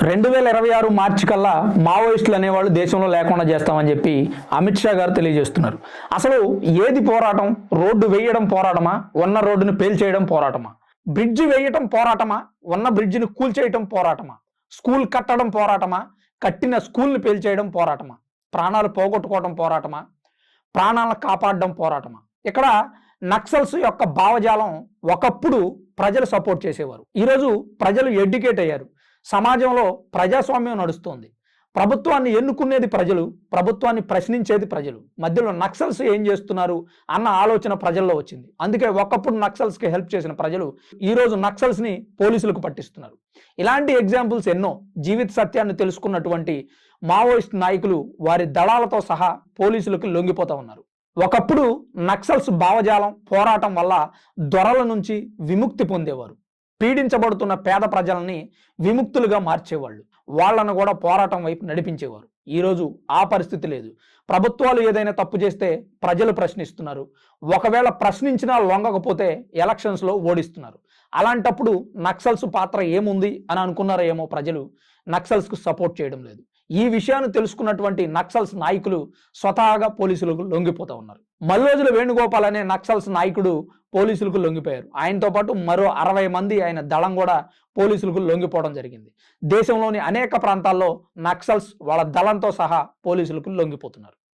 2026 మార్చి కల్లా మావోయిస్టులు అనేవాళ్ళు దేశంలో లేకుండా చేస్తామని చెప్పి అమిత్ షా గారు తెలియజేస్తున్నారు. అసలు ఏది పోరాటం? రోడ్డు వేయడం పోరాటమా? ఉన్న రోడ్డును పేల్చేయడం పోరాటమా? బ్రిడ్జి వేయటం పోరాటమా? ఉన్న బ్రిడ్జిని కూల్చేయటం పోరాటమా? స్కూల్ కట్టడం పోరాటమా? కట్టిన స్కూల్ని పేల్చేయడం పోరాటమా? ప్రాణాలు పోగొట్టుకోవడం పోరాటమా? ప్రాణాలను కాపాడడం పోరాటమా? ఇక్కడ నక్సల్స్ యొక్క భావజాలం ఒకప్పుడు ప్రజలు సపోర్ట్ చేసేవారు. ఈరోజు ప్రజలు ఎడ్యుకేట్ అయ్యారు. సమాజంలో ప్రజాస్వామ్యం నడుస్తుంది. ప్రభుత్వాన్ని ఎన్నుకునేది ప్రజలు, ప్రభుత్వాన్ని ప్రశ్నించేది ప్రజలు. మధ్యలో నక్సల్స్ ఏం చేస్తున్నారు అన్న ఆలోచన ప్రజల్లో వచ్చింది. అందుకే ఒకప్పుడు నక్సల్స్కి హెల్ప్ చేసిన ప్రజలు ఈరోజు నక్సల్స్ని పోలీసులకు పట్టిస్తున్నారు. ఇలాంటి ఎగ్జాంపుల్స్ ఎన్నో. జీవిత సత్యాన్ని తెలుసుకున్నటువంటి మావోయిస్ట్ నాయకులు వారి దళాలతో సహా పోలీసులకు లొంగిపోతూ ఉన్నారు. ఒకప్పుడు నక్సల్స్ భావజాలం పోరాటం వల్ల దొరల నుంచి విముక్తి పొందేవారు. పీడించబడుతున్న పేద ప్రజలని విముక్తులుగా మార్చేవాళ్ళు. వాళ్ళను కూడా పోరాటం వైపు నడిపించేవారు. ఈరోజు ఆ పరిస్థితి లేదు. ప్రభుత్వాలు ఏదైనా తప్పు చేస్తే ప్రజలు ప్రశ్నిస్తున్నారు. ఒకవేళ ప్రశ్నించినా లొంగకపోతే ఎలక్షన్స్లో ఓడిస్తున్నారు. అలాంటప్పుడు నక్సల్స్ పాత్ర ఏముంది అని అనుకున్నారో ఏమో ప్రజలు నక్సల్స్కు సపోర్ట్ చేయడం లేదు. ఈ విషయాన్ని తెలుసుకున్నటువంటి నక్సల్స్ నాయకులు స్వతహాగా పోలీసులకు లొంగిపోతూ ఉన్నారు. మల్లోజుల వేణుగోపాల్ అనే నక్సల్స్ నాయకుడు పోలీసులకు లొంగిపోయారు. ఆయనతో పాటు మరో 60 మంది ఆయన దళం కూడా పోలీసులకు లొంగిపోవడం జరిగింది. దేశంలోని అనేక ప్రాంతాల్లో నక్సల్స్ వాళ్ళ దళంతో సహా పోలీసులకు లొంగిపోతున్నారు.